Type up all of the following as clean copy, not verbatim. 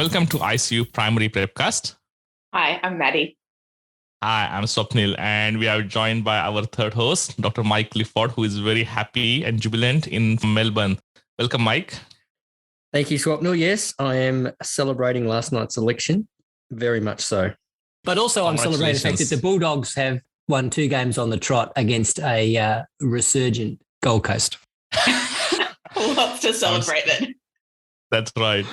Welcome to ICU Primary Prepcast. Hi, I'm Maddie. Hi, I'm Swapnil, and we are joined by our third host, Dr. Mike Clifford, who is very happy and jubilant in Melbourne. Welcome, Mike. Thank you, Swapnil. Yes, I am celebrating last night's election, very much so. But also I'm celebrating the fact that the Bulldogs have won 2 games on the trot against a resurgent Gold Coast. Lots to celebrate then. That's right.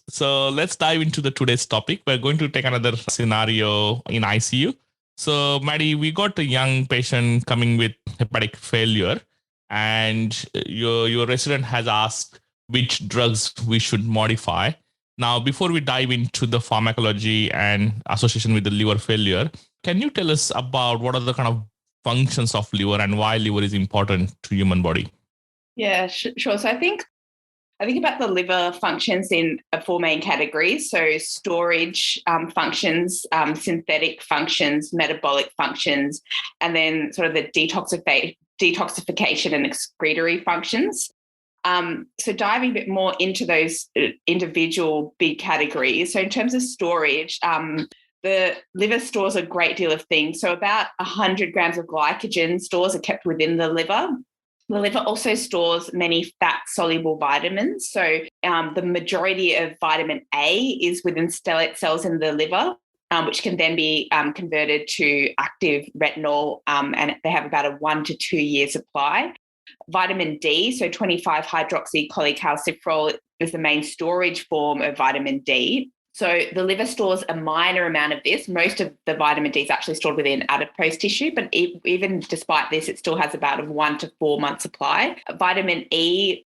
So let's dive into today's topic. We're going to take another scenario in ICU. So, Maddie, we got a young patient coming with hepatic failure, and your resident has asked which drugs we should modify. Now, before we dive into the pharmacology and association with the liver failure, can you tell us about what are the kind of functions of liver and why liver is important to human body? Yeah, sure. So I think about the liver functions in 4 main categories. So storage functions, synthetic functions, metabolic functions, and then sort of the detoxification and excretory functions. So diving a bit more into those individual big categories. So in terms of storage, the liver stores a great deal of things. So about 100 grams of glycogen stores are kept within the liver. The liver also stores many fat-soluble vitamins. So the majority of vitamin A is within stellate cells in the liver, which can then be converted to active retinol, and they have about a 1 to 2 year supply. Vitamin D, so 25-hydroxycholecalciferol, is the main storage form of vitamin D. So the liver stores a minor amount of this. Most of the vitamin D is actually stored within adipose tissue, but even despite this, it still has about a 1 to 4 month supply. Vitamin E,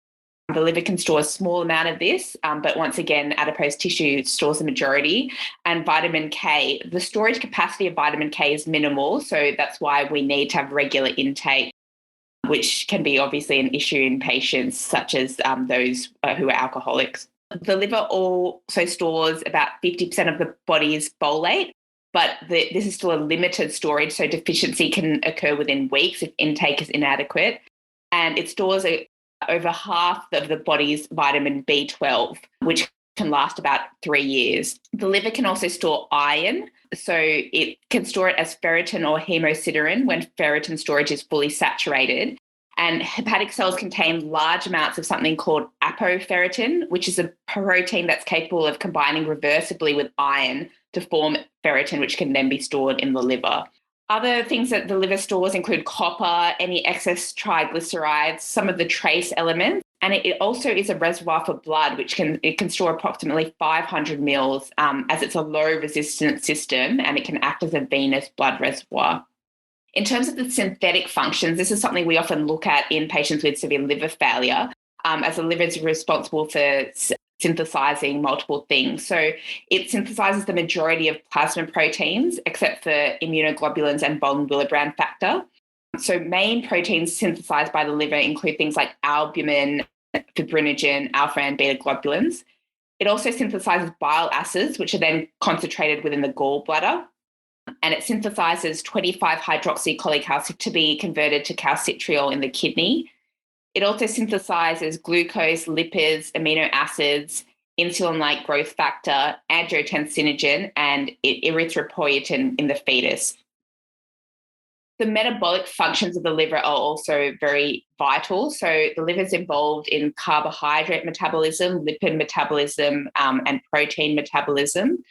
the liver can store a small amount of this, but once again, adipose tissue stores the majority. And vitamin K, the storage capacity of vitamin K is minimal, so that's why we need to have regular intake, which can be obviously an issue in patients such as those who are alcoholics. The liver also stores about 50% of the body's folate, but this is still a limited storage, so deficiency can occur within weeks if intake is inadequate. And it stores over half of the body's vitamin B12, which can last about 3 years. The liver can also store iron, so it can store it as ferritin or hemosiderin when ferritin storage is fully saturated. And hepatic cells contain large amounts of something called apoferritin, which is a protein that's capable of combining reversibly with iron to form ferritin, which can then be stored in the liver. Other things that the liver stores include copper, any excess triglycerides, some of the trace elements, and it also is a reservoir for blood, which can store approximately 500 mils, as it's a low-resistance system, and it can act as a venous blood reservoir. In terms of the synthetic functions, this is something we often look at in patients with severe liver failure, as the liver is responsible for synthesizing multiple things. So it synthesizes the majority of plasma proteins, except for immunoglobulins and von Willebrand factor. So main proteins synthesized by the liver include things like albumin, fibrinogen, alpha and beta globulins. It also synthesizes bile acids, which are then concentrated within the gallbladder. And it synthesizes 25-hydroxycholecalciferol to be converted to calcitriol in the kidney. It also synthesizes glucose, lipids, amino acids, insulin-like growth factor, angiotensinogen, and erythropoietin in the fetus. The metabolic functions of the liver are also very vital. So the liver is involved in carbohydrate metabolism, lipid metabolism, and protein metabolism.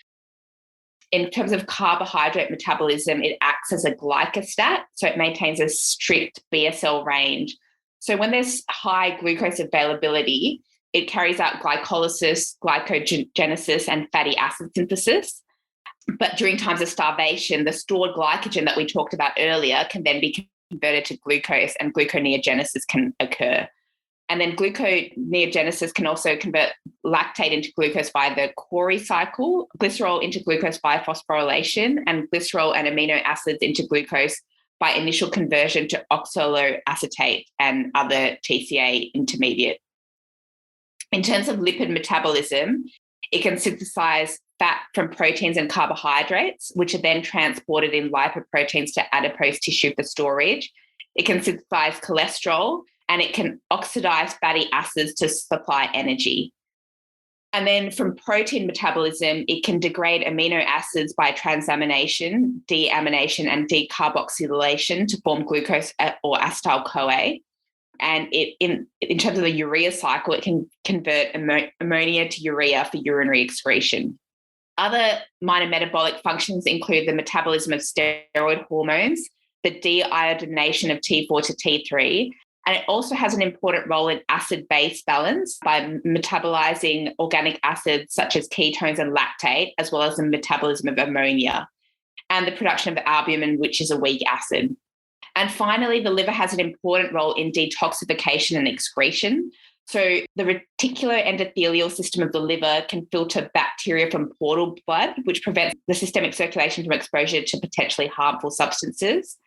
In terms of carbohydrate metabolism, it acts as a glycostat, so it maintains a strict BSL range. So when there's high glucose availability, it carries out glycolysis, glycogenesis, and fatty acid synthesis. But during times of starvation, the stored glycogen that we talked about earlier can then be converted to glucose, and gluconeogenesis can occur. And then gluconeogenesis can also convert lactate into glucose via the Cori cycle, glycerol into glucose via phosphorylation, and glycerol and amino acids into glucose by initial conversion to oxaloacetate and other TCA intermediate. In terms of lipid metabolism, it can synthesize fat from proteins and carbohydrates, which are then transported in lipoproteins to adipose tissue for storage. It can synthesize cholesterol, and it can oxidize fatty acids to supply energy. And then from protein metabolism, it can degrade amino acids by transamination, deamination, and decarboxylation to form glucose or acetyl-CoA. And in terms of the urea cycle, it can convert ammonia to urea for urinary excretion. Other minor metabolic functions include the metabolism of steroid hormones, the deiodination of T4 to T3, and it also has an important role in acid-base balance by metabolizing organic acids such as ketones and lactate, as well as the metabolism of ammonia and the production of albumin, which is a weak acid. And finally, the liver has an important role in detoxification and excretion. So the reticular endothelial system of the liver can filter bacteria from portal blood, which prevents the systemic circulation from exposure to potentially harmful substances.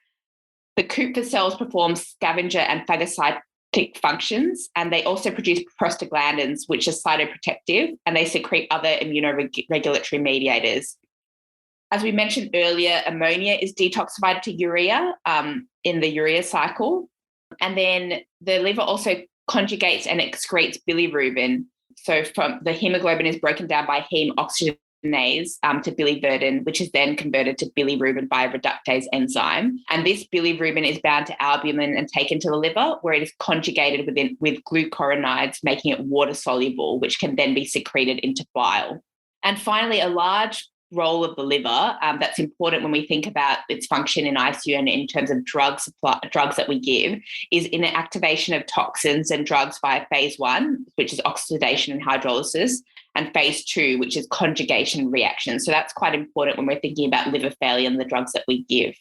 The Kupffer cells perform scavenger and phagocytic functions, and they also produce prostaglandins, which are cytoprotective, and they secrete other immunoregulatory mediators. As we mentioned earlier, ammonia is detoxified to urea in the urea cycle. And then the liver also conjugates and excretes bilirubin. So from the hemoglobin is broken down by heme oxygenase to biliverdin, which is then converted to bilirubin by a reductase enzyme. And this bilirubin is bound to albumin and taken to the liver, where it is conjugated with glucuronides, making it water soluble, which can then be secreted into bile. And finally, a large role of the liver that's important when we think about its function in ICU and in terms of drugs that we give is in the activation of toxins and drugs via phase 1, which is oxidation and hydrolysis, and phase 2, which is conjugation reaction. So that's quite important when we're thinking about liver failure and the drugs that we give.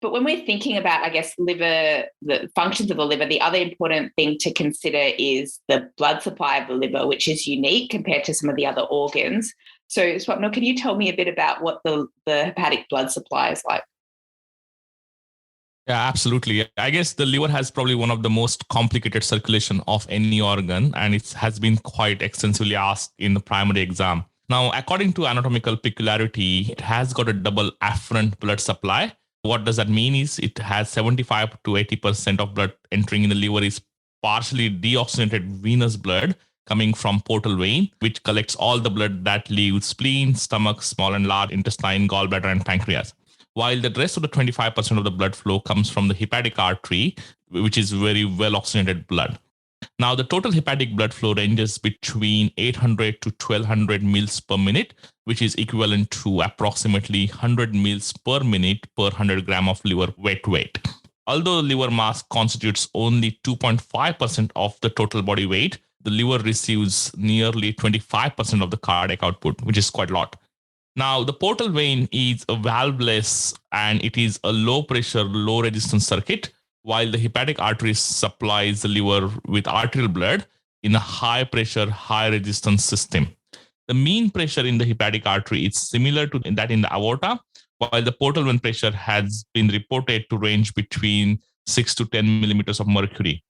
But when we're thinking about, I guess, the functions of the liver, the other important thing to consider is the blood supply of the liver, which is unique compared to some of the other organs. So, Swapnil, can you tell me a bit about what the hepatic blood supply is like? Yeah, absolutely. I guess the liver has probably one of the most complicated circulation of any organ, and it has been quite extensively asked in the primary exam. Now, according to anatomical peculiarity, it has got a double afferent blood supply. What does that mean is it has 75 to 80% of blood entering in the liver is partially deoxygenated venous blood coming from portal vein, which collects all the blood that leaves spleen, stomach, small and large intestine, gallbladder, and pancreas. While the rest of the 25% of the blood flow comes from the hepatic artery, which is very well oxygenated blood. Now, the total hepatic blood flow ranges between 800 to 1200 mils per minute, which is equivalent to approximately 100 mils per minute per 100 gram of liver weight. Although the liver mass constitutes only 2.5% of the total body weight, the liver receives nearly 25% of the cardiac output, which is quite a lot. Now, the portal vein is a valveless and it is a low pressure, low resistance circuit, while the hepatic artery supplies the liver with arterial blood in a high pressure, high resistance system. The mean pressure in the hepatic artery is similar to that in the aorta, while the portal vein pressure has been reported to range between 6 to 10 millimeters of mercury.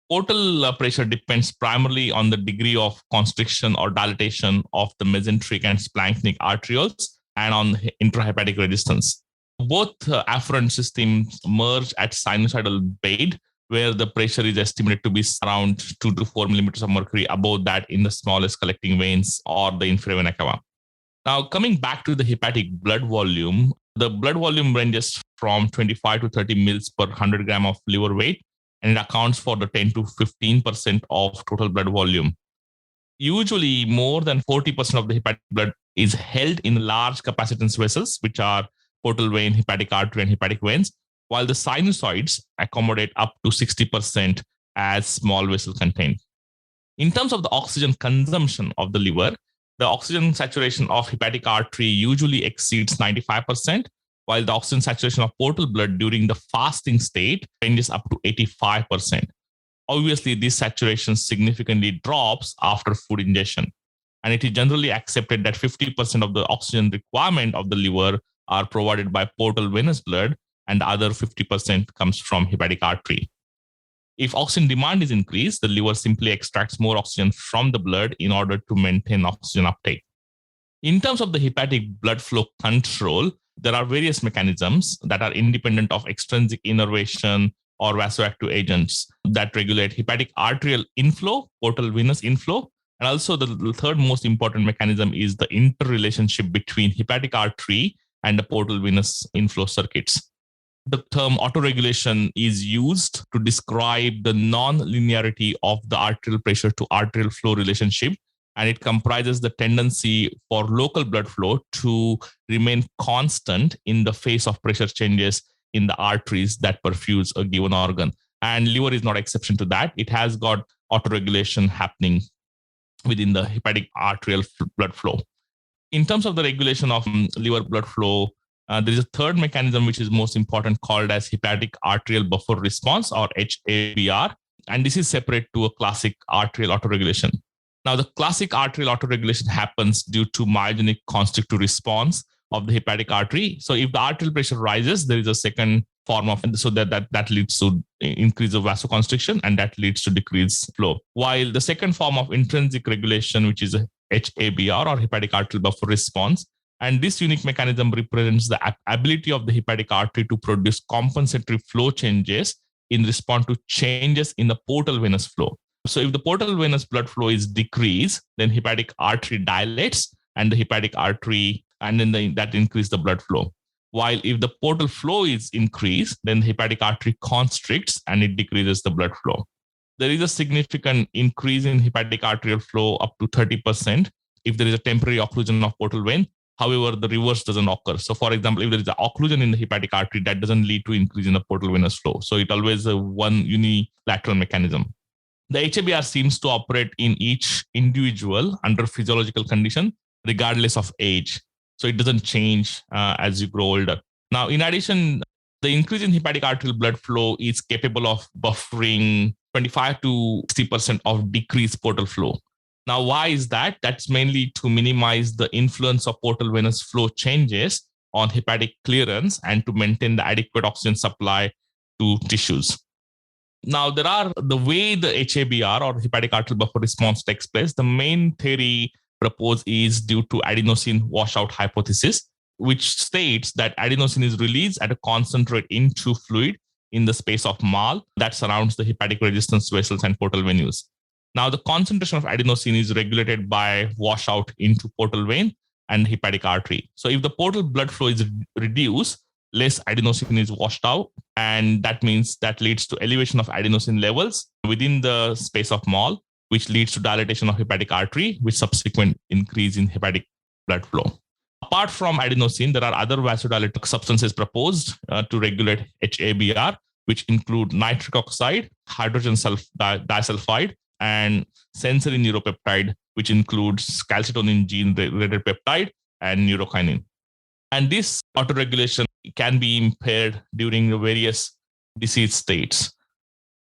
Portal pressure depends primarily on the degree of constriction or dilatation of the mesenteric and splanchnic arterioles and on intrahepatic resistance. Both afferent systems merge at sinusoidal bed, where the pressure is estimated to be around 2 to 4 millimeters of mercury above that in the smallest collecting veins or the inferior vena cava. Now, coming back to the hepatic blood volume, the blood volume ranges from 25 to 30 mils per 100 gram of liver weight, and it accounts for the 10 to 15% of total blood volume. Usually, more than 40% of the hepatic blood is held in large capacitance vessels, which are portal vein, hepatic artery, and hepatic veins, while the sinusoids accommodate up to 60% as small vessel contained. In terms of the oxygen consumption of the liver, the oxygen saturation of hepatic artery usually exceeds 95%, while the oxygen saturation of portal blood during the fasting state ranges up to 85%. Obviously, this saturation significantly drops after food ingestion, and it is generally accepted that 50% of the oxygen requirement of the liver are provided by portal venous blood, and the other 50% comes from hepatic artery. If oxygen demand is increased, the liver simply extracts more oxygen from the blood in order to maintain oxygen uptake. In terms of the hepatic blood flow control, there are various mechanisms that are independent of extrinsic innervation or vasoactive agents that regulate hepatic arterial inflow, portal venous inflow, And also the third most important mechanism is the interrelationship between hepatic artery and the portal venous inflow circuits. The term autoregulation is used to describe the non-linearity of the arterial pressure to arterial flow relationship, and it comprises the tendency for local blood flow to remain constant in the face of pressure changes in the arteries that perfuse a given organ. And liver is not exception to that. It has got autoregulation happening within the hepatic arterial blood flow. In terms of the regulation of liver blood flow, there is a third mechanism which is most important called as hepatic arterial buffer response, or HABR. And this is separate to a classic arterial autoregulation. Now, the classic arterial autoregulation happens due to myogenic constrictive response of the hepatic artery. So if the arterial pressure rises, there is a second form of, so that leads to increase of vasoconstriction, and that leads to decreased flow. While the second form of intrinsic regulation, which is a HABR, or hepatic arterial buffer response, and this unique mechanism represents the ability of the hepatic artery to produce compensatory flow changes in response to changes in the portal venous flow. So if the portal venous blood flow is decreased, then hepatic artery dilates, and the hepatic artery, and then that increases the blood flow. While if the portal flow is increased, then the hepatic artery constricts and it decreases the blood flow. There is a significant increase in hepatic arterial flow up to 30% if there is a temporary occlusion of portal vein. However, the reverse doesn't occur. So for example, if there is an occlusion in the hepatic artery, that doesn't lead to increase in the portal venous flow. So it always one unilateral mechanism. The HABR seems to operate in each individual under physiological condition, regardless of age. So it doesn't change as you grow older. Now, in addition, the increase in hepatic arterial blood flow is capable of buffering 25 to 60% of decreased portal flow. Now, why is that? That's mainly to minimize the influence of portal venous flow changes on hepatic clearance and to maintain the adequate oxygen supply to tissues. Now, there are the way the HABR, or hepatic arterial buffer response, takes place. The main theory proposed is due to adenosine washout hypothesis, which states that adenosine is released at a concentrate into fluid in the space of Mal that surrounds the hepatic resistance vessels and portal venues. Now, the concentration of adenosine is regulated by washout into portal vein and hepatic artery. So if the portal blood flow is reduced, less adenosine is washed out, and that means that leads to elevation of adenosine levels within the space of Mal, which leads to dilatation of hepatic artery, with subsequent increase in hepatic blood flow. Apart from adenosine, there are other vasodilator substances proposed to regulate HABR, which include nitric oxide, hydrogen disulfide, and sensory neuropeptide, which includes calcitonin gene-related peptide and neurokinin. And this autoregulation can be impaired during the various disease states.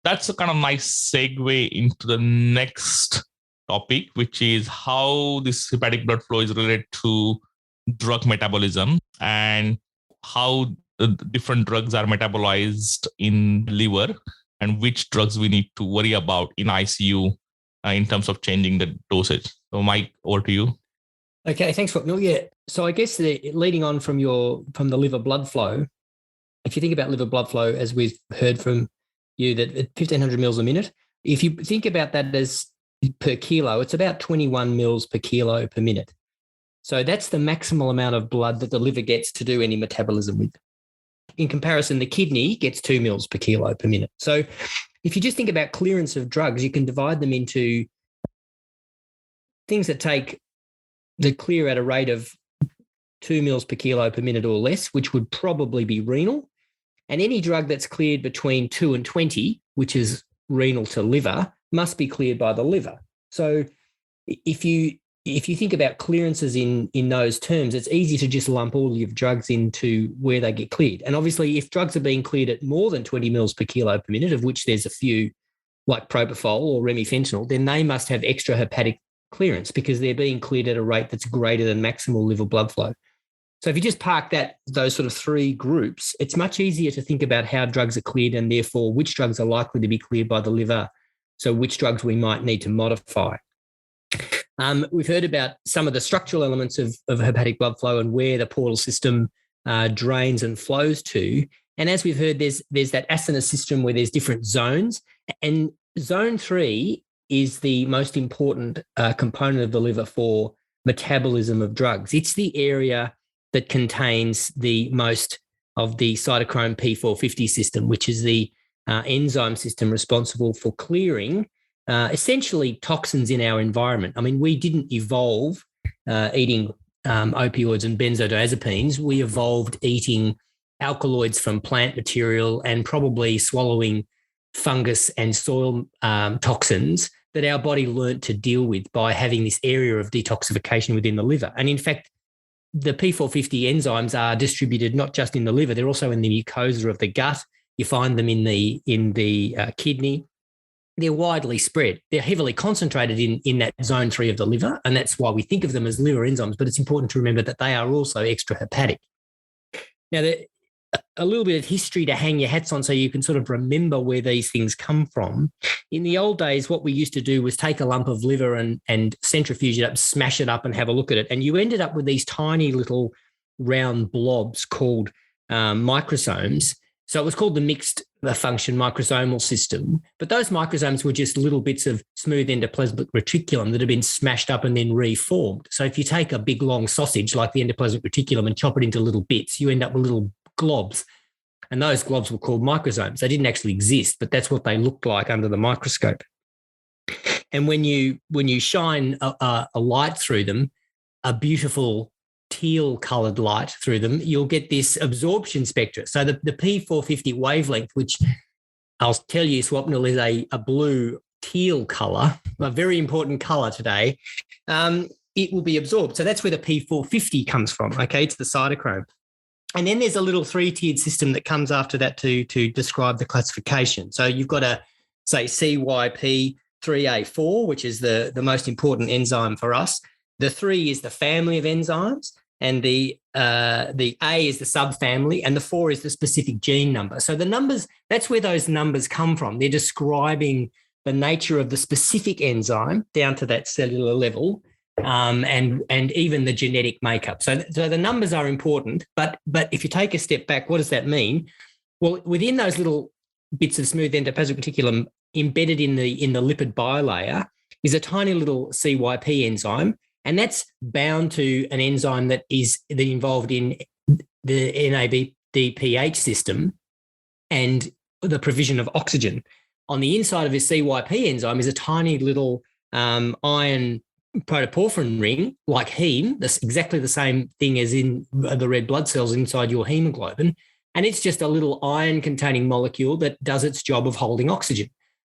That's a kind of nice segue into the next topic, which is how this hepatic blood flow is related to drug metabolism and how the different drugs are metabolized in liver and which drugs we need to worry about in ICU in terms of changing the dosage. So Mike, over to you. Okay, thanks, Swapnil. Yeah, so I guess leading on from the liver blood flow, if you think about liver blood flow, as we've heard from you, that at 1,500 mils a minute, if you think about that as per kilo, it's about 21 mils per kilo per minute. So that's the maximal amount of blood that the liver gets to do any metabolism with. In comparison, the kidney gets 2 mils per kilo per minute. So if you just think about clearance of drugs, you can divide them into things that clear at a rate of 2 mils per kilo per minute or less, which would probably be renal. And any drug that's cleared between 2 and 20, which is renal to liver, must be cleared by the liver. So if you think about clearances in those terms, it's easy to just lump all your drugs into where they get cleared. And obviously, if drugs are being cleared at more than 20 mils per kilo per minute, of which there's a few like propofol or remifentanil, then they must have extra hepatic clearance because they're being cleared at a rate that's greater than maximal liver blood flow. So if you just park those sort of three groups, it's much easier to think about how drugs are cleared and therefore which drugs are likely to be cleared by the liver, so which drugs we might need to modify. We've heard about some of the structural elements of hepatic blood flow and where the portal system drains and flows to. And as we've heard, there's that ascending system where there's different zones. And zone 3 is the most important component of the liver for metabolism of drugs. It's the area that contains the most of the cytochrome P450 system, which is the enzyme system responsible for clearing essentially toxins in our environment. I mean, we didn't evolve eating opioids and benzodiazepines. We evolved eating alkaloids from plant material and probably swallowing fungus and soil toxins that our body learnt to deal with by having this area of detoxification within the liver. And in fact, the P450 enzymes are distributed not just in the liver, they're also in the mucosa of the gut. You find them in the kidney. They're widely spread. They're heavily concentrated in that zone 3 of the liver, and that's why we think of them as liver enzymes, but it's important to remember that they are also extrahepatic. Now, a little bit of history to hang your hats on so you can sort of remember where these things come from. In the old days, what we used to do was take a lump of liver and centrifuge it up, smash it up and have a look at it, and you ended up with these tiny little round blobs called microsomes. So it was called the mixed function microsomal system. But those microsomes were just little bits of smooth endoplasmic reticulum that had been smashed up and then reformed. So if you take a big long sausage like the endoplasmic reticulum and chop it into little bits, you end up with little globs. And those globs were called microsomes. They didn't actually exist, but that's what they looked like under the microscope. And when you shine a light through them, a beautiful teal-coloured light through them, you'll get this absorption spectra. So the P450 wavelength, which I'll tell you, Swapnil, is a blue teal colour, a very important colour today, it will be absorbed. So that's where the P450 comes from, okay? It's the cytochrome. And then there's a little 3-tiered system that comes after that to describe the classification. So you've got a, say, CYP3A4, which is the most important enzyme for us. The 3 is the family of enzymes, and the A is the subfamily, and the 4 is the specific gene number. So the numbers, that's where those numbers come from. They're describing the nature of the specific enzyme down to that cellular level, and even the genetic makeup. So the numbers are important, but if you take a step back, what does that mean? Well, within those little bits of smooth endoplasmic reticulum embedded in the lipid bilayer is a tiny little CYP enzyme, and that's bound to an enzyme that is involved in the NADPH system and the provision of oxygen. On the inside of this CYP enzyme is a tiny little iron protoporphyrin ring, like heme. That's exactly the same thing as in the red blood cells inside your hemoglobin. And it's just a little iron-containing molecule that does its job of holding oxygen.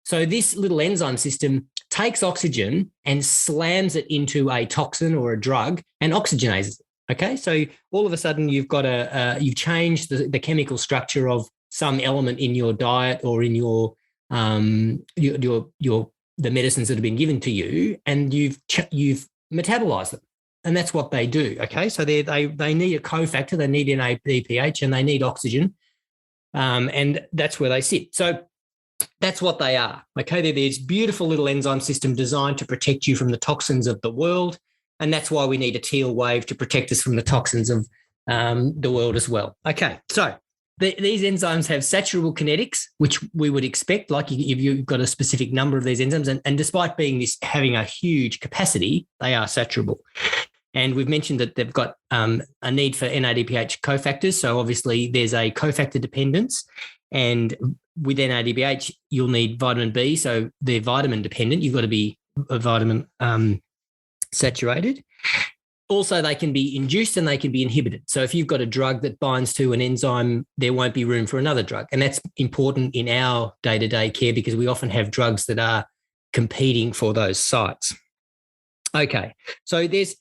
So this little enzyme system takes oxygen and slams it into a toxin or a drug and oxygenazes it. Okay, so all of a sudden you've got you've changed the chemical structure of some element in your diet or in your the medicines that have been given to you, and you've metabolized them, and that's what they do. Okay, so they need a cofactor, they need NADPH, and they need oxygen, and that's where they sit. So that's what they are. Okay, they're this beautiful little enzyme system designed to protect you from the toxins of the world, and that's why we need a teal wave to protect us from the toxins of the world as well. Okay, so these enzymes have saturable kinetics, which we would expect, like if you've got a specific number of these enzymes, and despite having a huge capacity, they are saturable. And we've mentioned that they've got a need for NADPH cofactors, so obviously there's a cofactor dependence, and with NADPH, you'll need vitamin B, so they're vitamin dependent. You've got to be vitamin saturated. Also, they can be induced and they can be inhibited. So if you've got a drug that binds to an enzyme, there won't be room for another drug. And that's important in our day-to-day care because we often have drugs that are competing for those sites. Okay, so there's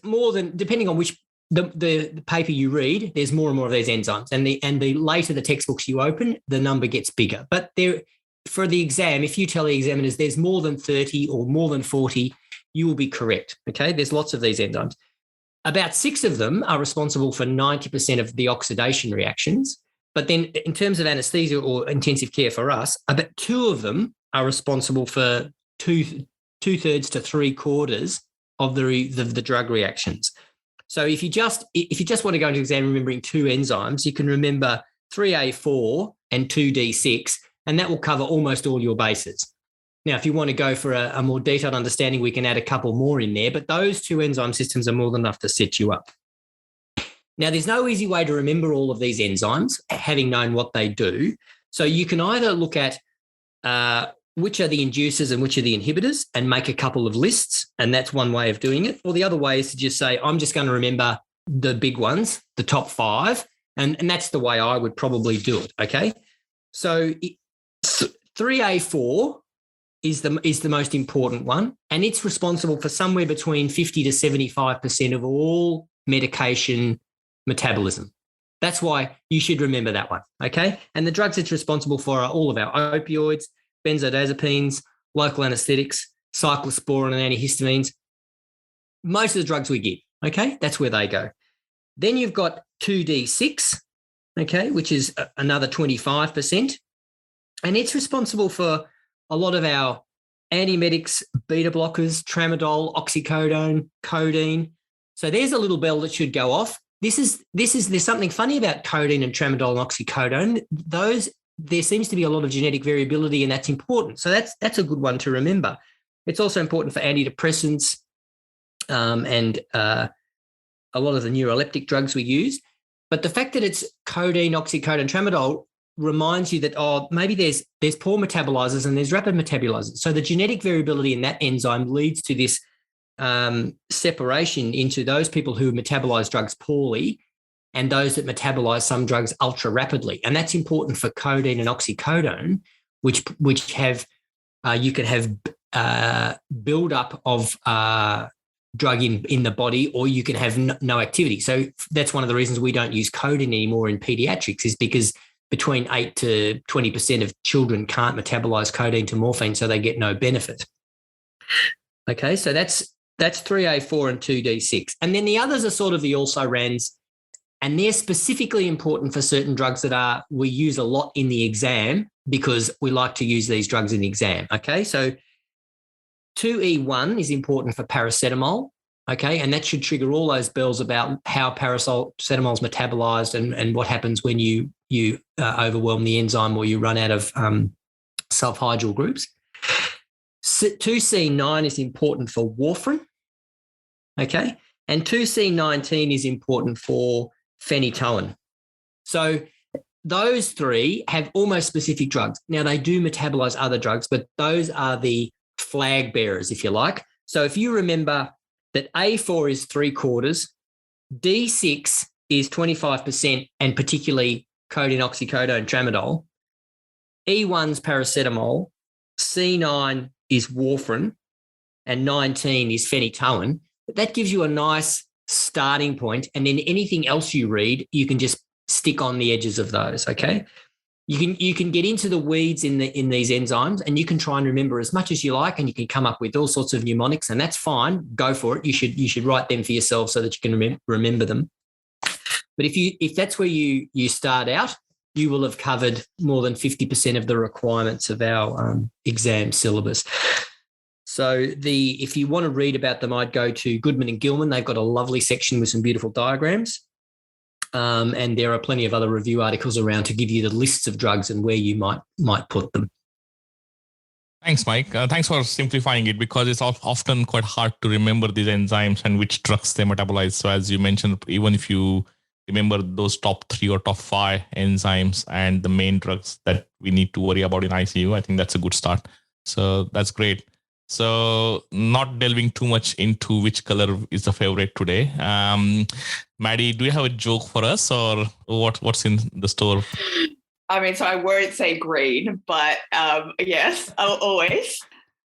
more than, depending on which the paper you read, there's more and more of these enzymes. And the later the textbooks you open, the number gets bigger. But for the exam, if you tell the examiners there's more than 30 or more than 40, you will be correct, okay? There's lots of these enzymes. About 6 of them are responsible for 90% of the oxidation reactions. But then in terms of anesthesia or intensive care for us, about 2 of them are responsible for two-thirds to 3/4 of the drug reactions. So if you just want to go into exam remembering 2 enzymes, you can remember 3A4 and 2D6, and that will cover almost all your bases. Now, if you want to go for a more detailed understanding, we can add a couple more in there, but those two enzyme systems are more than enough to set you up. Now, there's no easy way to remember all of these enzymes, having known what they do. So you can either look at which are the inducers and which are the inhibitors and make a couple of lists, and that's one way of doing it. Or the other way is to just say, I'm just going to remember the big ones, the top 5, and that's the way I would probably do it, okay? So 3A4 is the most important one, and it's responsible for somewhere between 50 to 75% of all medication metabolism. That's why you should remember that one, okay? And the drugs it's responsible for are all of our opioids, benzodiazepines, local anesthetics, cyclosporin and antihistamines. Most of the drugs we give, okay? That's where they go. Then you've got 2D6, okay, which is another 25%, and it's responsible for a lot of our antiemetics, beta blockers, tramadol, oxycodone, codeine. So there's a little bell that should go off. There's something funny about codeine and tramadol and oxycodone. There seems to be a lot of genetic variability, and that's important. So that's a good one to remember. It's also important for antidepressants and a lot of the neuroleptic drugs we use. But the fact that it's codeine, oxycodone, tramadol reminds you that, maybe there's poor metabolizers and there's rapid metabolizers. So the genetic variability in that enzyme leads to this separation into those people who metabolize drugs poorly and those that metabolize some drugs ultra rapidly. And that's important for codeine and oxycodone, which have you can have buildup of drug in the body, or you can have no activity. So that's one of the reasons we don't use codeine anymore in pediatrics, is because between 8 to 20% of children can't metabolize codeine to morphine, so they get no benefit. Okay, so that's 3A4 and 2D6. And then the others are sort of the also-rans, and they're specifically important for certain drugs that we use a lot in the exam, because we like to use these drugs in the exam. Okay, so 2E1 is important for paracetamol, okay, and that should trigger all those bells about how paracetamol is metabolized and what happens when you overwhelm the enzyme or you run out of sulfhydryl groups. 2C9 is important for warfarin, okay, and 2C19 is important for phenytoin. So those three have almost specific drugs. Now, they do metabolize other drugs, but those are the flag bearers, if you like. So if you remember that A4 is 3/4, D6 is 25%, and particularly codeine, oxycodone, tramadol. E1's paracetamol, C9 is warfarin, and 19 is phenytoin. That gives you a nice starting point, and then anything else you read, you can just stick on the edges of those, okay? You can get into the weeds in these enzymes, and you can try and remember as much as you like, and you can come up with all sorts of mnemonics, and that's fine. Go for it. You should write them for yourself so that you can remember them. But if that's where you start out, you will have covered more than 50% of the requirements of our exam syllabus. So if you want to read about them, I'd go to Goodman and Gilman. They've got a lovely section with some beautiful diagrams. And there are plenty of other review articles around to give you the lists of drugs and where you might put them. Thanks, Mike. Thanks for simplifying it, because it's often quite hard to remember these enzymes and which drugs they metabolize. So as you mentioned, even if you remember those top 3 or top 5 enzymes and the main drugs that we need to worry about in ICU, I think that's a good start. So that's great. So not delving too much into which color is the favorite today. Maddie, do you have a joke for us, or what's in the store? I mean, so I won't say green, but yes, I'll always.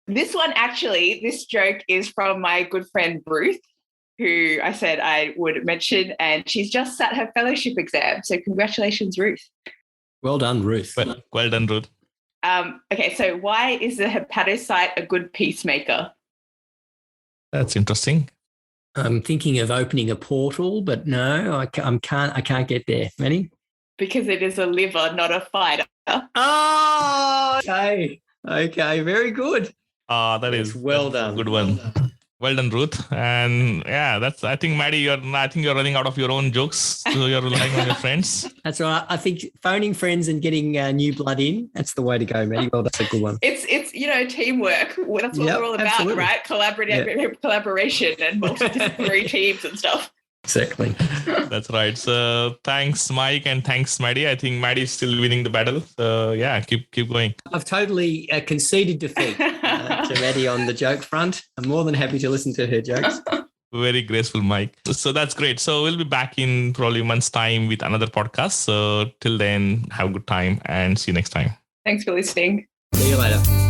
This joke is from my good friend Ruth, who I said I would mention, and she's just sat her fellowship exam. So congratulations, Ruth. Well done, Ruth. Well done, Ruth. Okay, so why is the hepatocyte a good peacemaker? That's interesting. I'm thinking of opening a portal, but no, I can't get there. Maddie? Because it is a liver, not a fighter. Oh, okay, very good. That is well done. Good one. Well done, Ruth. And yeah, I think, Maddie, you're running out of your own jokes, so you're relying on your friends. That's right. I think phoning friends and getting new blood in, that's the way to go, Maddie. Well, that's a good one. It's teamwork. Well, that's what Yep, we're all about, absolutely. right? Collaboration and multidisciplinary teams and stuff. Exactly. That's right. So thanks, Mike, and thanks, Maddie. I think Maddie's still winning the battle. So yeah, keep going. I've totally conceded defeat to Maddie on the joke front. I'm more than happy to listen to her jokes. Very graceful, Mike. So that's great. So we'll be back in probably a month's time with another podcast. So till then, have a good time and see you next time. Thanks for listening. See you later.